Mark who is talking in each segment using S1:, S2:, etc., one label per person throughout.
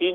S1: 3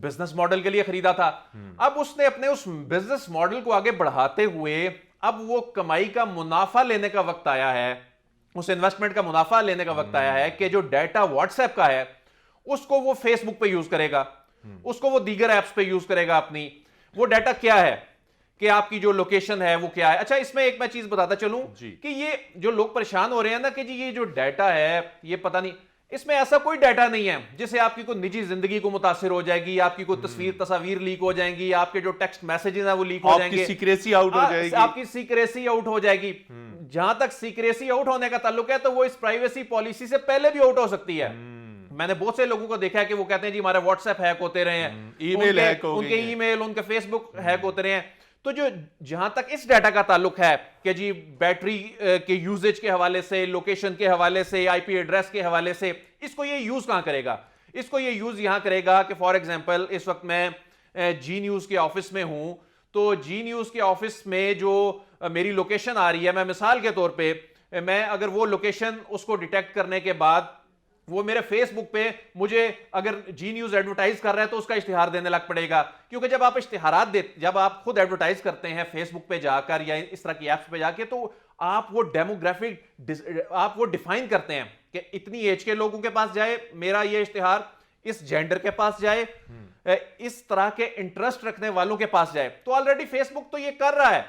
S2: business model کے لیے خریدا تھا. اب اس نے اپنے اس بزنس ماڈل کو آگے بڑھاتے ہوئے اب وہ کمائی کا منافع لینے کا وقت آیا ہے, اس انویسٹمنٹ کا منافع لینے کا وقت آیا ہے کہ جو ڈیٹا واٹس ایپ کا ہے اس کو وہ فیس بک پہ یوز کرے گا, اس کو وہ دیگر ایپس پہ یوز کرے گا اپنی. وہ ڈیٹا کیا ہے کہ آپ کی جو لوکیشن ہے وہ کیا ہے. اچھا اس میں ایک میں چیز بتاتا چلوں کہ یہ جو لوگ پریشان ہو رہے ہیں نا کہ جی یہ جو ڈیٹا ہے یہ پتہ نہیں, اس میں ایسا کوئی ڈیٹا نہیں ہے جس سے آپ کی کوئی نجی زندگی کو متاثر ہو جائے گی, آپ کی کوئی تصاویر لیک ہو جائیں گی, آپ کے جو ٹیکسٹ میسیجز ہیں وہ لیک ہو جائیں گے,
S3: آپ کی سیکریسی آؤٹ ہو جائے گی,
S2: آپ کی سیکریسی آؤٹ ہو جائے گی. جہاں تک سیکریسی آؤٹ ہونے کا تعلق ہے تو وہ اس پرائیویسی پالیسی سے پہلے بھی آؤٹ ہو سکتی ہے. میں نے بہت سے لوگوں کو دیکھا ہے کہ وہ کہتے ہیں جی ہمارے واٹس ایپ ہیک ہوتے رہے ہیں, ان کے ای میل, ان کے فیس بک ہیک ہوتے رہے ہیں. تو جو جہاں تک اس ڈیٹا کا تعلق ہے کہ جی بیٹری کے یوزیج کے حوالے سے, لوکیشن کے حوالے سے, آئی پی ایڈریس کے حوالے سے, اس کو یہ یوز کہاں کرے گا؟ اس کو یہ یوز یہاں کرے گا کہ فار ایگزامپل اس وقت میں جی نیوز کے آفس میں ہوں, تو جی نیوز کے آفس میں جو میری لوکیشن آ رہی ہے, میں مثال کے طور پہ میں اگر وہ لوکیشن اس کو ڈیٹیکٹ کرنے کے بعد وہ میرے فیس بک پہ مجھے اگر جی نیوز ایڈورٹائز کر رہا ہے تو اس کا اشتہار دینے لگ پڑے گا, کیونکہ جب آپ اشتہارات جب آپ خود ایڈورٹائز کرتے ہیں فیس بک پہ جا کر یا اس طرح کی ایپس پہ جا کے, تو آپ وہ ڈیموگرافک آپ وہ ڈیفائن کرتے ہیں کہ اتنی ایج کے لوگوں کے پاس جائے میرا یہ اشتہار, اس جینڈر کے پاس جائے, اس طرح کے انٹرسٹ رکھنے والوں کے پاس جائے. تو آلریڈی فیس بک تو یہ کر رہا ہے,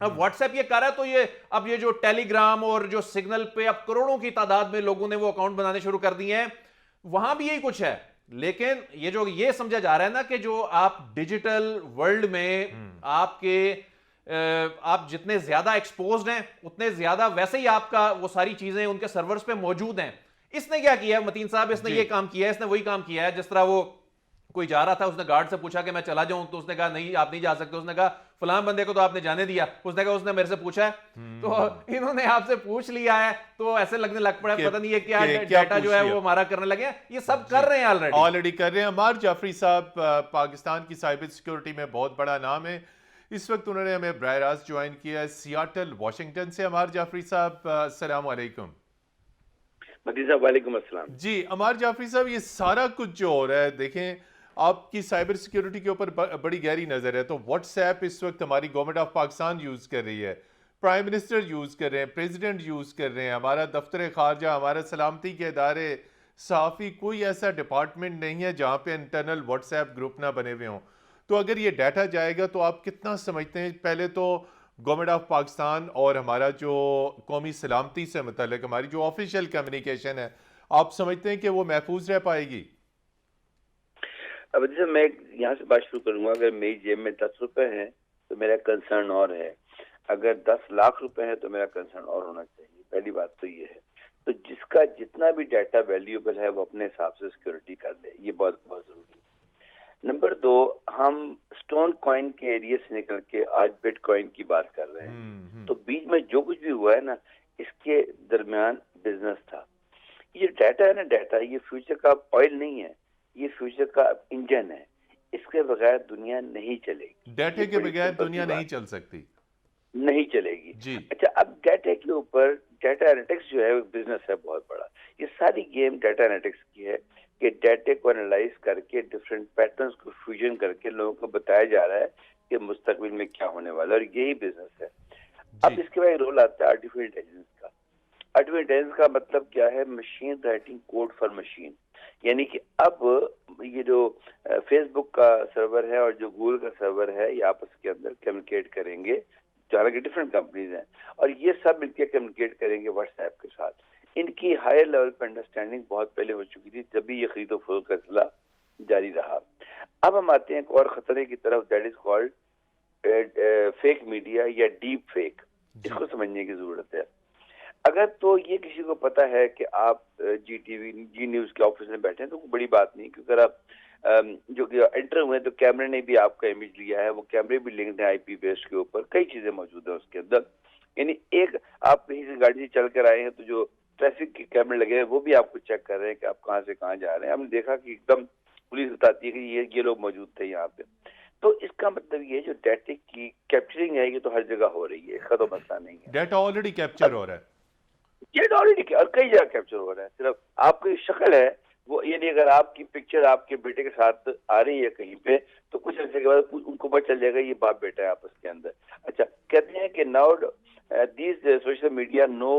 S2: اب واٹس ایپ یہ کر رہا ہے, تو یہ اب یہ جو ٹیلی گرام اور جو سگنل پہ اب کروڑوں کی تعداد میں لوگوں نے وہ اکاؤنٹ بنانے شروع کر دیے ہیں, وہاں بھی یہی کچھ ہے. لیکن یہ سمجھا جا رہا ہے نا کہ جو آپ ڈیجیٹل ورلڈ میں آپ جتنے زیادہ ایکسپوزڈ ہیں اتنے زیادہ ویسے ہی آپ کا وہ ساری چیزیں ان کے سرورز پہ موجود ہیں. اس نے کیا کیا ہے متین صاحب, اس نے یہ کام کیا ہے, اس نے وہی کام کیا ہے جس طرح وہ کوئی جا رہا تھا, اس نے گارڈ سے پوچھا کہ میں چلا جاؤں, تو اس نے کہا نہیں آپ نہیں جا سکتے. اس نے کہا فلاں بندے کو تو آپ نے جانے دیا, اس نے کہا اس نے میرے سے پوچھا ہے, تو انہوں نے آپ سے پوچھ لیا ہے, تو ایسے لگنے لگ پڑا پتہ نہیں یہ کیا ڈیٹا جو ہے وہ ہمارا کرنے لگے ہیں. یہ سب کر رہے ہیں
S3: آلریڈی کر رہے ہیں. عمار جعفری صاحب پاکستان کی سائبر سیکیورٹی میں بہت بڑا نام ہے, اس وقت انہوں نے ہمیں براہ راست جوائن کیا ہے سیاٹل واشنگٹن سے. عمار جعفری صاحب السلام علیکم.
S4: متین صاحب وعلیکم السلام.
S3: جی عمار جعفری صاحب, یہ سارا کچھ جو ہو رہا ہے, دیکھیں آپ کی سائبر سیکیورٹی کے اوپر بڑی گہری نظر ہے, تو واٹس ایپ اس وقت ہماری گورنمنٹ آف پاکستان یوز کر رہی ہے, پرائم منسٹر یوز کر رہے ہیں, پریزیڈنٹ یوز کر رہے ہیں, ہمارا دفتر خارجہ, ہمارا سلامتی کے ادارے, صحافی, کوئی ایسا ڈپارٹمنٹ نہیں ہے جہاں پہ انٹرنل واٹس ایپ گروپ نہ بنے ہوئے ہوں. تو اگر یہ ڈیٹا جائے گا تو آپ کتنا سمجھتے ہیں, پہلے تو گورنمنٹ آف پاکستان اور ہمارا جو قومی سلامتی سے متعلق ہماری جو آفیشیل کمیونیکیشن ہے, آپ سمجھتے ہیں کہ وہ محفوظ رہ پائے گی؟
S4: اب جیسے میں یہاں سے بات شروع کروں گا, اگر میری جیب میں 10 روپے ہیں تو میرا کنسرن اور ہے, اگر 10 لاکھ روپے ہیں تو میرا کنسرن اور ہونا چاہیے. پہلی بات تو یہ ہے. تو جس کا جتنا بھی ڈیٹا ویلیوبل ہے وہ اپنے حساب سے سیکورٹی کر لے, یہ بہت بہت ضروری ہے. نمبر 2, ہم سٹون کوائن کے ایریا سے نکل کے آج بٹ کوائن کی بات کر رہے ہیں, تو بیچ میں جو کچھ بھی ہوا ہے نا, اس کے درمیان بزنس تھا. یہ ڈیٹا ہے نا, ڈیٹا یہ فیوچر کا آئل نہیں ہے, یہ فیوچر کا انجن ہے. اس کے بغیر دنیا نہیں چلے گی.
S3: ڈیٹا کے بغیر دنیا نہیں چل سکتی,
S4: نہیں چلے گی.
S3: جی
S4: اچھا, اب ڈیٹا کے اوپر ڈیٹا انالیٹکس جو ہے بزنس ہے بہت بڑا. یہ ساری گیم ڈیٹا انالیٹکس کی ہے کہ ڈیٹا کو انالائز کر کے ڈفرینٹ پیٹرنز کو فیوژن کر کے لوگوں کو بتایا جا رہا ہے کہ مستقبل میں کیا ہونے والا ہے, اور یہی بزنس ہے. اب اس کے بعد رول آتا ہے آرٹیفیشل انٹیلیجنس کا. آرٹیفیشل انٹیلیجنس کا مطلب کیا ہے؟ Machine writing code for machine. یعنی کہ اب یہ جو فیس بک کا سرور ہے اور جو گوگل کا سرور ہے, یہ آپس کے اندر کمیونیکیٹ کریں گے, حالانکہ ڈفرینٹ کمپنیز ہیں, اور یہ سب مل کے کمیونیکیٹ کریں گے واٹس ایپ کے ساتھ. ان کی ہائر لیول پہ انڈرسٹینڈنگ بہت پہلے ہو چکی تھی, جب بھی یہ خرید و فروخت کا سلسلہ جاری رہا. اب ہم آتے ہیں ایک اور خطرے کی طرف, that is called fake media یا ڈیپ فیک. اس کو سمجھنے کی ضرورت ہے. اگر تو یہ کسی کو پتا ہے کہ آپ جی ٹی وی جی نیوز کے آفس میں بیٹھے ہیں تو بڑی بات نہیں, کیونکہ اگر آپ جو انٹر ہوئے تو کیمرے نے بھی آپ کا امیج لیا ہے, وہ کیمرے بھی لنکڈ ہیں آئی پی بیس کے اوپر, کئی چیزیں موجود ہیں اس کے اندر. یعنی ایک آپ کہیں سے گاڑی سے چل کر آئے ہیں تو جو ٹریفک کے کیمرے لگے ہیں وہ بھی آپ کو چیک کر رہے ہیں کہ آپ کہاں سے کہاں جا رہے ہیں. ہم نے دیکھا کہ ایک دم پولیس بتاتی ہے کہ یہ لوگ موجود تھے یہاں پہ. تو اس کا مطلب یہ جو ڈیٹا کی کیپچرنگ ہے یہ تو ہر جگہ ہو رہی ہے, اس کا تو مسئلہ نہیں ہے.
S3: ڈیٹا آلریڈی کیپچر ہو رہا ہے,
S4: یہ آلریڈی اور کئی جگہ کیپچر ہو رہا ہے. صرف آپ کی شکل ہے وہ یعنی اگر آپ کی پکچر آپ کے بیٹے کے ساتھ آ رہی ہے کہیں پہ تو کچھ عرصے کے بعد ان کو پتہ چل جائے گا یہ باپ بیٹا ہے آپس کے اندر. اچھا کہتے ہیں کہ now these social media know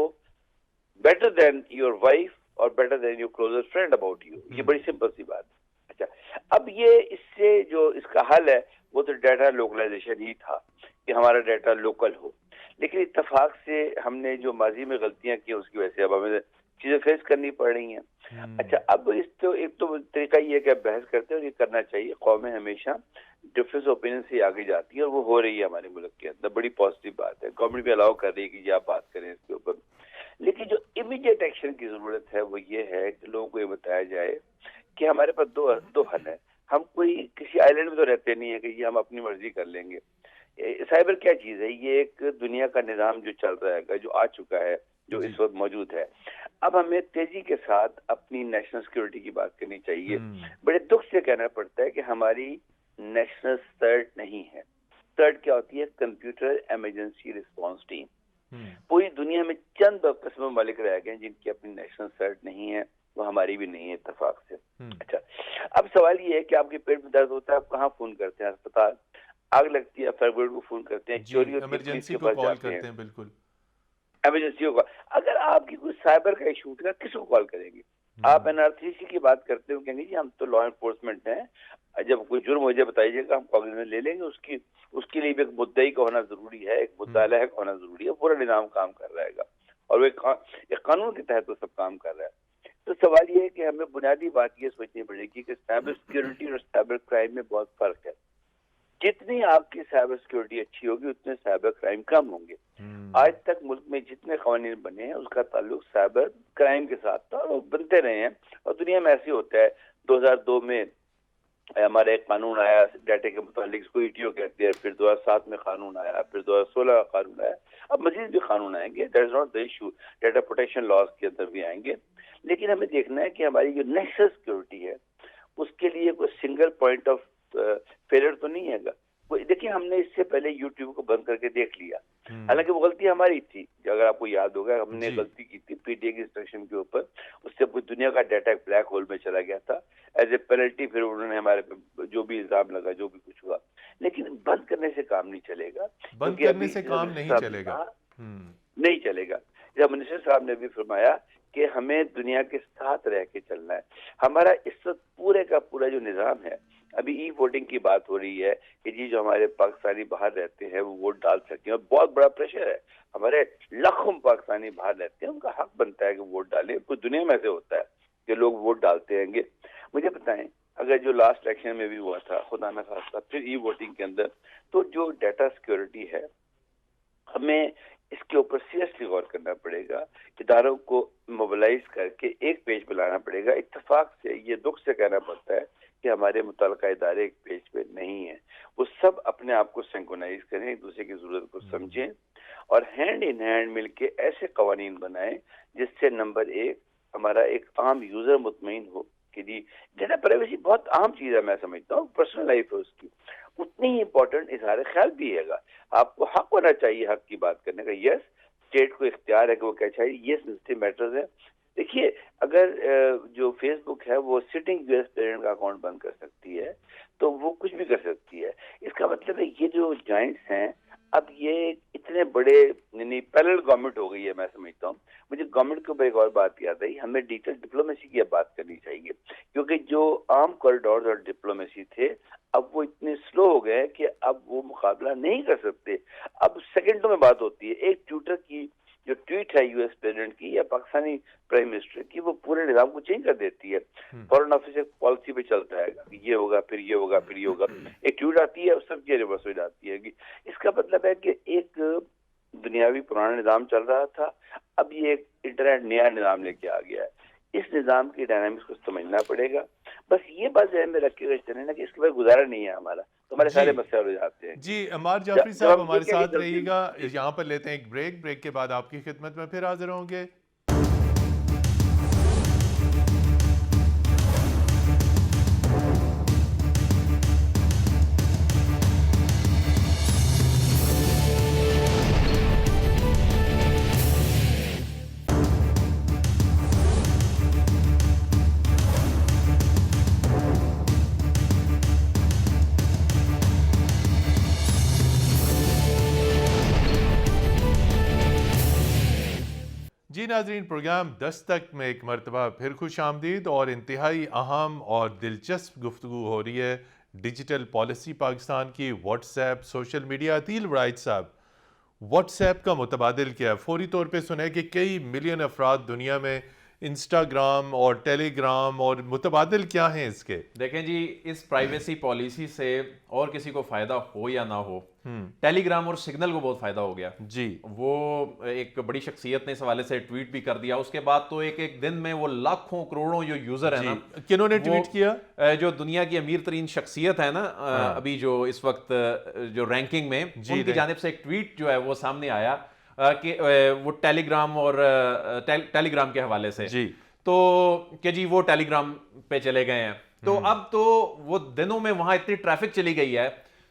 S4: better than your wife اور better than your closer friend about you. یہ بڑی سمپل سی بات ہے. اچھا اب یہ اس سے جو اس کا حل ہے وہ تو ڈیٹا لوکلائزیشن ہی تھا کہ ہمارا ڈیٹا لوکل ہو. لیکن اتفاق سے ہم نے جو ماضی میں غلطیاں کی اس کی وجہ سے اب ہمیں چیزیں فیس کرنی پڑ رہی ہیں. اچھا اب اس تو ایک تو طریقہ یہ ہے کہ بحث کرتے ہیں اور یہ کرنا چاہیے. قومیں ہمیشہ ڈفرینس اوپینین سے آگے جاتی ہیں اور وہ ہو رہی ہے ہمارے ملک کے اندر. بڑی پازیٹیو بات ہے. گورنمنٹ بھی الاؤ کر رہی ہے کہ یہ آپ بات کریں اس کے اوپر. لیکن جو امیڈیٹ ایکشن کی ضرورت ہے وہ یہ ہے کہ لوگوں کو یہ بتایا جائے کہ ہمارے پاس دو حل ہیں. ہم کوئی کسی آئی لینڈ میں تو رہتے نہیں ہیں کہ یہ ہم اپنی مرضی کر لیں گے. سائبر کیا چیز ہے؟ یہ ایک دنیا کا نظام جو چل رہا ہے جو آ چکا ہے جو اس وقت موجود ہے. اب ہمیں تیزی کے ساتھ اپنی نیشنل سیکورٹی کی بات کرنی چاہیے. بڑے دکھ سے کہنا پڑتا ہے کہ ہماری نیشنل سرٹ نہیں ہے. سرٹ کیا ہوتی ہے؟ Computer emergency response team. پوری دنیا میں چند قسم ممالک رہ گئے ہیں جن کی اپنی نیشنل سرٹ نہیں ہے. وہ ہماری بھی نہیں ہے اتفاق سے. اچھا اب سوال یہ ہے کہ آپ کے پیٹ میں درد ہوتا ہے آپ کہاں فون کرتے ہیں؟ اسپتال. آگ لگتی ہے فائر بریگیڈ کو فون کرتے ہیں. چوری ہوتی ہے
S3: ایمرجنسی کو کال کرتے ہیں. بالکل
S4: ایمرجنسی ہوگا. اگر آپ کی کوئی سائبر کا ایشو اٹھے گا کس کو کال کریں گے؟ آپ NRC کی بات کرتے ہو کہیں گے جی ہم تو لا انفورسمنٹ ہیں. جب کوئی جرم ہو جائے بتائیے گا ہم کاغذ لے لیں گے. اس کے لیے بھی ایک مدعی کا ہونا ضروری ہے. ایک مدعا علیہ کا ہونا ضروری ہے. پورا نظام کام کر رہے گا اور وہ ایک قانون کے تحت وہ سب کام کر رہا ہے. تو سوال یہ ہے کہ ہمیں بنیادی بات یہ سوچنی پڑے گی کہ سائبر سیکورٹی اور سائبر کرائم میں بہت فرق ہے. جتنی آپ کی سائبر سیکورٹی اچھی ہوگی اتنے سائبر کرائم کم ہوں گے. آج تک ملک میں جتنے قوانین بنے ہیں اس کا تعلق سائبر کرائم کے ساتھ تھا اور بنتے رہے ہیں اور دنیا میں ایسے ہوتا ہے. 2002 میں ہمارا ایک قانون آیا ڈیٹا کے متعلق، اس کو ETO کہتے ہیں. پھر 2007 میں قانون آیا، پھر 2016 کا قانون آیا. اب مزید بھی قانون آئیں گے. That is not the issue. Data protection laws کے اندر بھی آئیں گے. لیکن ہمیں دیکھنا ہے کہ ہماری جو نیشنل سیکورٹی ہے اس کے لیے کوئی سنگل پوائنٹ آف فیلئر تو نہیں ہے گا. دیکھیے ہم نے اس سے پہلے یوٹیوب کو بند کر کے دیکھ لیا. حالانکہ وہ غلطی ہماری تھی. اگر آپ کو یاد ہوگا ہم نے غلطی کی تھی PTA کی انسٹرکشن کے اوپر. اس سے پوری دنیا کا ڈیٹا ایک بلیک ہول میں چلا گیا تھا ایز اے پینلٹی. پھر انہوں نے ہمارے پہ جو بھی الزام لگا جو بھی کچھ ہوا. لیکن بند کرنے سے کام نہیں چلے گا.
S3: بند کرنے سے کام نہیں چلے گا.
S4: نہیں چلے گا. جب منسٹر صاحب نے بھی فرمایا کہ ہمیں دنیا کے ساتھ رہ کے چلنا ہے. ہمارا اس وقت پورے کا پورا جو نظام ہے، ابھی ای ووٹنگ کی بات ہو رہی ہے کہ جی جو ہمارے پاکستانی باہر رہتے ہیں وہ ووٹ ڈال سکتے ہیں اور بہت بڑا پریشر ہے. ہمارے لاکھوں پاکستانی باہر رہتے ہیں، ان کا حق بنتا ہے کہ ووٹ ڈالیں. پوری دنیا میں ایسے ہوتا ہے کہ لوگ ووٹ ڈالتے ہیں گے. مجھے بتائیں اگر جو لاسٹ الیکشن میں بھی ہوا تھا خدا نہ خاصہ پھر ای ووٹنگ کے اندر، تو جو ڈیٹا سیکورٹی ہے ہمیں اس کے اوپر سیریسلی غور کرنا پڑے گا. اداروں کو موبلائز کر کے ایک پیج پہ لانا پڑے گا. اتفاق سے یہ دکھ سے کہنا پڑتا ہے کہ ہمارے متعلقہ ادارے ایک پیج پہ نہیں ہیں. وہ سب اپنے آپ کو سینکرونائز کریں، ایک دوسرے کی ضرورت کو سمجھیں اور ہینڈ ان ہینڈ مل کے ایسے قوانین بنائیں جس سے نمبر 1 ہمارا ایک عام یوزر مطمئن ہو کہ جی ڈیٹا پرائیویسی بہت اہم چیز ہے. میں سمجھتا ہوں پرسنل لائف ہے اس کی اتنی ہی امپورٹنٹ اظہار خیال بھی ہے گا. آپ کو حق ہونا چاہیے حق کی بات کرنے کا. یس اسٹیٹ کو اختیار ہے کہ وہ کیا چاہیے یہ سینسٹیو میٹرز ہیں. دیکھیے اگر جو فیس بک ہے وہ سٹنگ US پریزیڈنٹ کا اکاؤنٹ بند کر سکتی ہے تو وہ کچھ بھی کر سکتی ہے. اس کا مطلب ہے یہ جو جائنٹس ہیں اب یہ اتنے بڑے یعنی پیرل گورنمنٹ ہو گئی ہے. میں سمجھتا ہوں مجھے گورنمنٹ کے اوپر ایک اور بات یاد آئی. ہمیں ڈیجیٹل ڈپلومیسی کی بات کرنی چاہیے کیونکہ جو عام کوریڈورز اور ڈپلومیسی تھے اب وہ اتنے سلو ہو گئے کہ اب وہ مقابلہ نہیں کر سکتے. اب سیکنڈوں میں بات ہوتی ہے. ایک ٹویٹر کی جو ٹویٹ ہے US پریزیڈنٹ کی یا پاکستانی پرائم منسٹر کی وہ پورے نظام کو چینج کر دیتی ہے. فورن آفس ایک پالیسی پہ چلتا ہے کہ یہ ہوگا پھر یہ ہوگا پھر یہ ہوگا. ایک ٹویٹ آتی ہے سب کی ریورس ہو جاتی ہے. اس کا مطلب ہے کہ ایک دنیاوی پرانا نظام چل رہا تھا اب یہ ایک انٹرنیٹ نیا نظام لے کے آ گیا ہے. اس نظام کی ڈائنامکس کو سمجھنا پڑے گا. بس یہ بات ذہن میں رکھ کے چلنا کہ اس کے بعد گزارا نہیں ہے ہمارا تو ہمارے سارے مسئلے ہو جاتے ہیں.
S3: جی عمار جعفری صاحب ہمارے ساتھ رہیے گا. یہاں پر لیتے ہیں ایک بریک کے بعد آپ کی خدمت میں پھر حاضر ہوں گے. جی ناظرین، پروگرام دستک میں ایک مرتبہ پھر خوش آمدید، اور انتہائی اہم اور دلچسپ گفتگو ہو رہی ہے ڈیجیٹل پالیسی پاکستان کی، WhatsApp, social media. Atil Warraich صاحب، واٹس ایپ کا متبادل کیا ہے؟ فوری طور پہ سنا ہے کہ کئی ملین افراد دنیا میں انسٹاگرام اور ٹیلی گرام، اور متبادل کیا ہیں اس کے؟
S2: دیکھیں جی، اس پرائیویسی پالیسی سے اور کسی کو فائدہ ہو یا نہ ہو، ٹیلی گرام اور سگنل کو بہت فائدہ ہو گیا۔
S3: جی،
S2: وہ ایک بڑی شخصیت نے اس حوالے سے ٹویٹ بھی کر دیا، اس کے بعد تو ایک دن میں وہ لاکھوں کروڑوں جو یوزر ہیں نا،
S3: کنہوں نے ٹویٹ کیا؟
S2: جو دنیا کی امیر ترین شخصیت ہے نا ابھی جو اس وقت جو رینکنگ میں، ان کی جانب سے ایک ٹویٹ جو ہے وہ سامنے آیا کہ وہ ٹیلی گرام اور ٹیلی گرام کے حوالے سے،
S3: جی،
S2: تو کہ جی وہ ٹیلی گرام پہ چلے گئے ہیں، تو اب تو وہ دنوں میں وہاں اتنی ٹریفک چلی گئی ہے،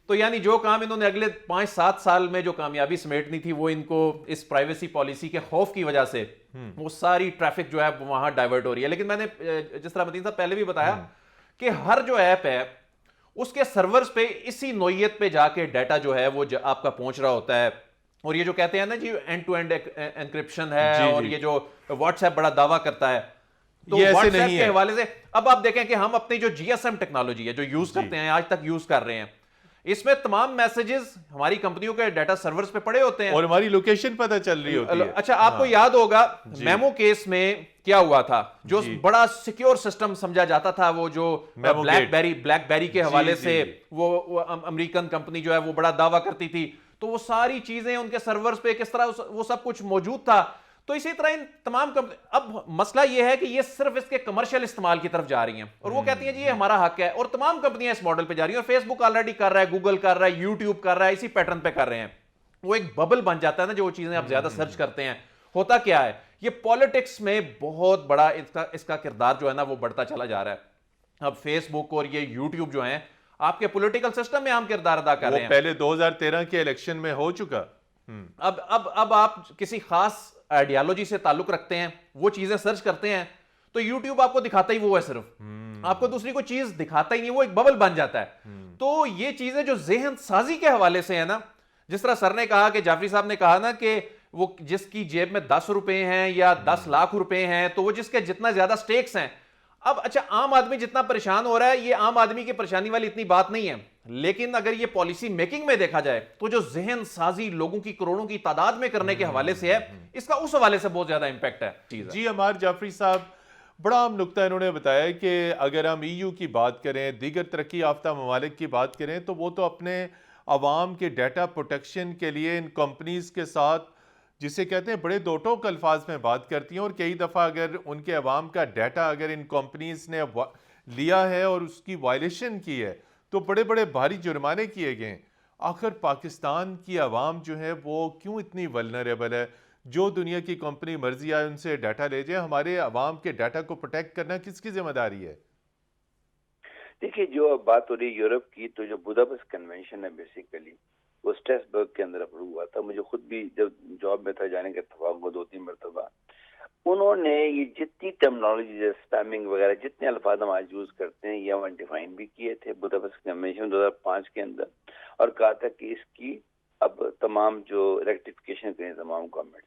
S2: تو یعنی جو کام انہوں نے اگلے 5-7 سال میں جو کامیابی سمیٹنی تھی، وہ ان کو اس پرائیویسی پالیسی کے خوف کی وجہ سے وہ ساری ٹریفک جو ہے وہاں ڈائیورٹ ہو رہی ہے۔ لیکن میں نے جس طرح متین صاحب پہلے بھی بتایا کہ ہر جو ایپ ہے اس کے سرورز پہ اسی نوعیت پہ جا کے ڈیٹا جو ہے وہ آپ کا پہنچ رہا ہوتا ہے، اور یہ جو کہتے ہیں نا جی اینڈ ٹو اینڈ انکرپشن ہے، اور یہ جو واٹس ایپ بڑا دعویٰ کرتا ہے، تو واٹس ایپ کے حوالے سے اب آپ دیکھیں کہ ہم اپنی جو جی ایس ایم ٹیکنالوجی ہے جو یوز کرتے ہیں، آج تک یوز کر رہے ہیں، اس میں تمام میسیجز ہماری کمپنیوں کے ڈیٹا سرورز پہ پڑے ہوتے ہیں،
S3: اور ہماری لوکیشن پتہ چل رہی ہوتی ہے۔
S2: اچھا، آپ کو یاد ہوگا میمو کیس میں کیا ہوا تھا، جو بڑا سیکیور سسٹم سمجھا جاتا تھا، وہ جو بلیک بیری کے حوالے سے وہ امریکن کمپنی جو ہے وہ بڑا دعویٰ کرتی تھی، تو وہ ساری چیزیں ان کے سرورز پہ کس طرح وہ سب کچھ موجود تھا۔ تو اسی طرح ان تمام اب مسئلہ یہ ہے کہ یہ صرف اس کے کمرشل استعمال کی طرف جا رہی ہیں، اور وہ کہتی ہیں جی یہ ہمارا حق ہے، اور تمام کمپنیاں اس ماڈل پہ جا رہی ہیں، اور فیس بک آلریڈی کر رہا ہے، گوگل کر رہا ہے، یوٹیوب کر رہا ہے، اسی پیٹرن پہ کر رہے ہیں۔ وہ ایک ببل بن جاتا ہے نا، جو چیزیں آپ زیادہ سرچ کرتے ہیں۔ ہوتا کیا ہے، یہ پالیٹکس میں بہت بڑا اس کا کردار جو ہے نا وہ بڑھتا چلا جا رہا ہے۔ اب فیس بک اور یہ یوٹیوب جو ہیں آپ کے پولیٹیکل سسٹم میں اہم کردار ادا کر رہے ہیں۔
S3: پہلے 2013 کے الیکشن میں ہو چکا۔
S2: اب آپ کسی خاص آئیڈیالوجی سے تعلق رکھتے ہیں، وہ چیزیں سرچ کرتے ہیں، تو یوٹیوب آپ کو دکھاتا ہی وہ ہے، صرف آپ کو دوسری کوئی چیز دکھاتا ہی نہیں، وہ ایک ببل بن جاتا ہے۔ تو یہ چیزیں جو ذہن سازی کے حوالے سے ہے نا، جس طرح سر نے کہا کہ جعفری صاحب نے کہا نا کہ وہ جس کی جیب میں 10 روپے ہیں یا 10 لاکھ روپے ہیں، تو وہ جس کے جتنا زیادہ سٹیکس ہیں۔ اب اچھا، عام آدمی جتنا پریشان ہو رہا ہے، یہ عام آدمی کی پریشانی والی اتنی بات نہیں ہے، لیکن اگر یہ پالیسی میکنگ میں دیکھا جائے تو جو ذہن سازی لوگوں کی کروڑوں کی تعداد میں کرنے کے حوالے سے ہے، اس کا اس حوالے سے بہت زیادہ امپیکٹ ہے۔
S3: جی عمار جعفری صاحب، بڑا اہم نقطہ انہوں نے بتایا کہ اگر ہم ای یو کی بات کریں، دیگر ترقی یافتہ ممالک کی بات کریں، تو وہ تو اپنے عوام کے ڈیٹا پروٹیکشن کے لیے ان کمپنیز کے ساتھ، جسے کہتے ہیں بڑے دو ٹوک الفاظ میں بات کرتی ہیں، اور کئی دفعہ اگر ان کے عوام کا ڈیٹا اگر ان کمپنیز نے لیا ہے اور اس کی وائلیشن کی ہے تو بڑے بڑے بھاری جرمانے کیے گئے ہیں۔ آخر پاکستان کی عوام جو ہے وہ کیوں اتنی ولنریبل ہے؟ جو دنیا کی کمپنی مرضی آئے ان سے ڈیٹا لے جائے، ہمارے عوام کے ڈیٹا کو پروٹیکٹ کرنا کس کی ذمہ داری ہے؟
S4: دیکھیے، جو بات ہو رہی ہے یورپ کی، تو جو بوداپسٹ کنونشن ہے بیسیکلی وہ اسٹریسبرگ کے اندر اپروو ہوا تھا۔ مجھے خود بھی جب جاب میں تھا جانے کا اتفاق ہوا 2-3 مرتبہ۔ انہوں نے یہ جتنی ٹرمنالوجی جیسے اسپیمنگ وغیرہ جتنے الفاظ ہم آج یوز کرتے ہیں، یہ ہم ڈیفائن بھی کیے تھے بوداپسٹ کنونشن 2005 کے اندر، اور کہا تھا کہ اس کی اب تمام جو ریکٹیفیکیشن کریں تمام گورنمنٹ۔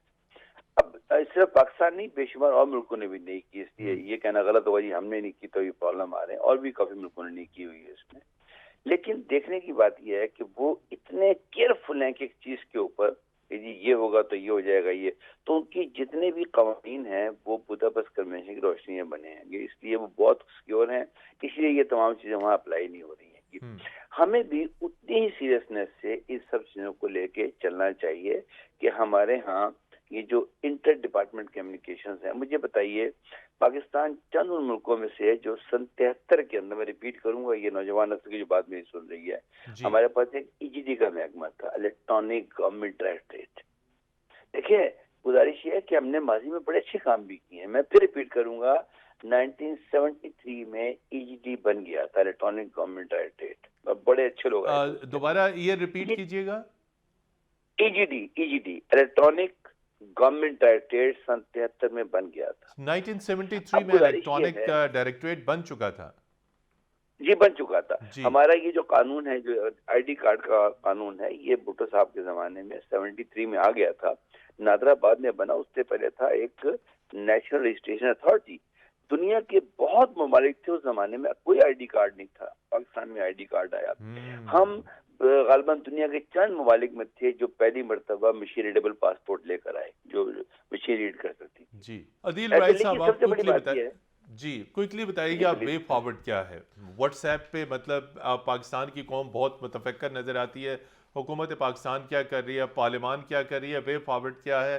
S4: اب صرف پاکستان نہیں، بے شمار اور ملکوں نے بھی نہیں کی، اس لیے یہ کہنا غلط ہوگا جی ہم نے نہیں کی تو یہ پرابلم آ رہے ہیں، اور بھی کافی ملکوں نے نہیں کی ہوئی ہے اس میں۔ لیکن دیکھنے کی بات یہ ہے کہ وہ اتنے کیئرفل ہیں کہ ایک چیز کے اوپر کہ جی یہ ہوگا تو یہ ہو جائے گا، یہ تو ان کی جتنے بھی قوانین ہیں وہ بوداپسٹ کنونشن کی روشنی میں بنے ہیں، اس لیے وہ بہت سیکیور ہیں، اس لیے یہ تمام چیزیں وہاں اپلائی نہیں ہو رہی ہیں۔ ہمیں بھی اتنی ہی سیریسنیس سے اس سب چیزوں کو لے کے چلنا چاہیے کہ ہمارے ہاں یہ جو انٹر ڈپارٹمنٹ کمیونیکیشنز ہیں، مجھے بتائیے پاکستان چند ان ملکوں میں سے جو 73 کے اندر، میں ریپیٹ کروں گا یہ نوجوان نسل کی جو بات میری سن رہی ہے، ہمارے پاس ایک ای جی ڈی کا محکمہ تھا، الیکٹرانک گورنمنٹ ڈائریکٹریٹ۔ دیکھیے، گزارش یہ ہے کہ ہم نے ماضی میں بڑے اچھے کام بھی کیے ہیں، میں پھر ریپیٹ کروں گا 1973 میں ای جی ڈی بن گیا تھا، الیکٹرانک گورنمنٹ ڈائریکٹریٹ، بڑے اچھے لوگ آئے۔
S3: دوبارہ یہ ریپیٹ کیجئے گا۔
S4: E G D electronic government directorate 73 میں بن گیا تھا۔
S3: 1973 میں الیکٹرانک ڈائریکٹریٹ بن چکا تھا۔
S4: جی بن چکا تھا.
S3: جی.
S4: ہمارا یہ جو قانون ہے، جو آئی ڈی کارڈ کا قانون ہے، یہ بھٹو صاحب کے زمانے میں 73 میں آ گیا تھا. نادر آباد میں بنا، اس سے پہلے تھا ایک نیشنل رجسٹریشن اتھارٹی. دنیا کے بہت ممالک تھے اس زمانے میں، کوئی آئی ڈی کارڈ نہیں تھا. پاکستان میں آئی ڈی کارڈ آیا. ہم غالباً دنیا کے چند ممالک میں تھے جو پہلی مرتبہ مشین ریڈیبل پاسپورٹ لے کر آئے، جو مشین ریڈ کر سکتی.
S3: جی عدیل رائد صاحب، آپ
S4: سب سے بڑی
S3: کوئکلی
S4: بات یہ
S3: بتائیں.
S4: ہے،
S3: جی کوئکلی بتائیے کہ آپ وے فارورڈ کیا ہے واٹس ایپ پہ؟ مطلب پاکستان کی قوم بہت متفکر نظر آتی ہے، حکومت پاکستان کیا کر رہی ہے، پارلیمان کیا کر رہی ہے، وے فارورڈ کیا ہے،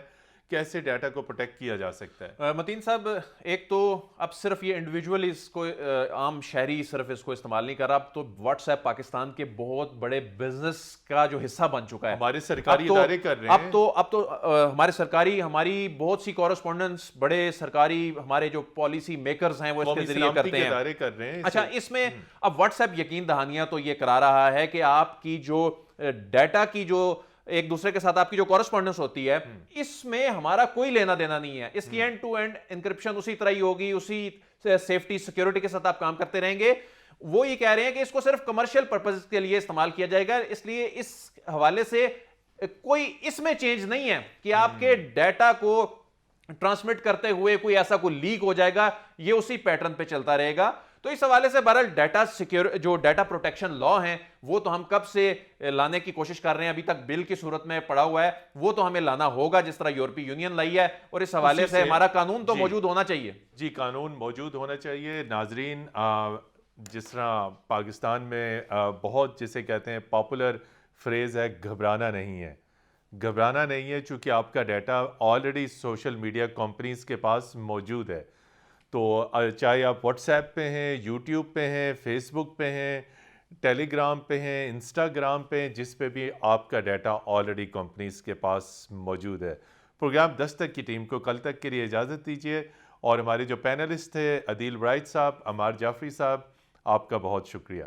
S3: کیسے ڈیٹا کو پروٹیکٹ کیا جا سکتا ہے؟
S2: متین صاحب، ایک تو اب صرف یہ انڈیویجول اس کو عام شہری صرف اس کو استعمال نہیں کر رہا، اب تو واٹس ایپ پاکستان کے بہت بڑے بزنس کا جو حصہ بن چکا ہے.
S3: ہمارے سرکاری ادارے کر رہے ہیں.
S2: اب تو ہماری بہت سی کورسپونڈنٹس بڑے سرکاری ہمارے جو پالیسی میکرز ہیں وہ اس کے ذریعے کرتے ہیں.
S3: ادارے کر رہے ہیں.
S2: اچھا، اس میں اب واٹس ایپ یقین دہانیاں تو یہ کرا رہا ہے کہ آپ کی جو ڈیٹا کی جو ایک دوسرے کے ساتھ آپ کی جو کورسپونڈنس ہوتی ہے، اس میں ہمارا کوئی لینا دینا نہیں ہے. اس کی اینڈ ٹو اینڈ انکرپشن اسی طرح ہی ہوگی، اسی سیفٹی سیکیورٹی کے ساتھ آپ کام کرتے رہیں گے. وہ یہ کہہ رہے ہیں کہ اس کو صرف کمرشل پرپز کے لیے استعمال کیا جائے گا، اس لیے اس حوالے سے کوئی اس میں چینج نہیں ہے کہ آپ کے ڈیٹا کو ٹرانسمٹ کرتے ہوئے کوئی ایسا کوئی لیک ہو جائے گا. یہ اسی پیٹرن پہ چلتا رہے گا. تو اس حوالے سے بہرحال جو ڈیٹا پروٹیکشن لا ہیں وہ تو ہم کب سے لانے کی کوشش کر رہے ہیں، ابھی تک بل کی صورت میں پڑا ہوا ہے. وہ تو ہمیں لانا ہوگا جس طرح یورپی یونین لائی ہے، اور اس حوالے سے ہمارا قانون تو موجود ہونا چاہیے.
S3: جی قانون موجود ہونا چاہیے. ناظرین، جس طرح پاکستان میں بہت جسے کہتے ہیں پاپولر فریز ہے، گھبرانا نہیں ہے. گھبرانا نہیں ہے چونکہ آپ کا data already social media companies کے پاس موجود ہے. تو چاہے آپ واٹس ایپ پہ ہیں، یوٹیوب پہ ہیں، فیس بک پہ ہیں، ٹیلی گرام پہ ہیں، انسٹاگرام پہ ہیں، جس پہ بھی آپ کا ڈیٹا آلریڈی کمپنیز کے پاس موجود ہے. پروگرام 10 تک کی ٹیم کو کل تک کے لیے اجازت دیجیے، اور ہمارے جو پینلسٹ تھے عدیل رائد صاحب، عمار جعفری صاحب، آپ کا بہت شکریہ.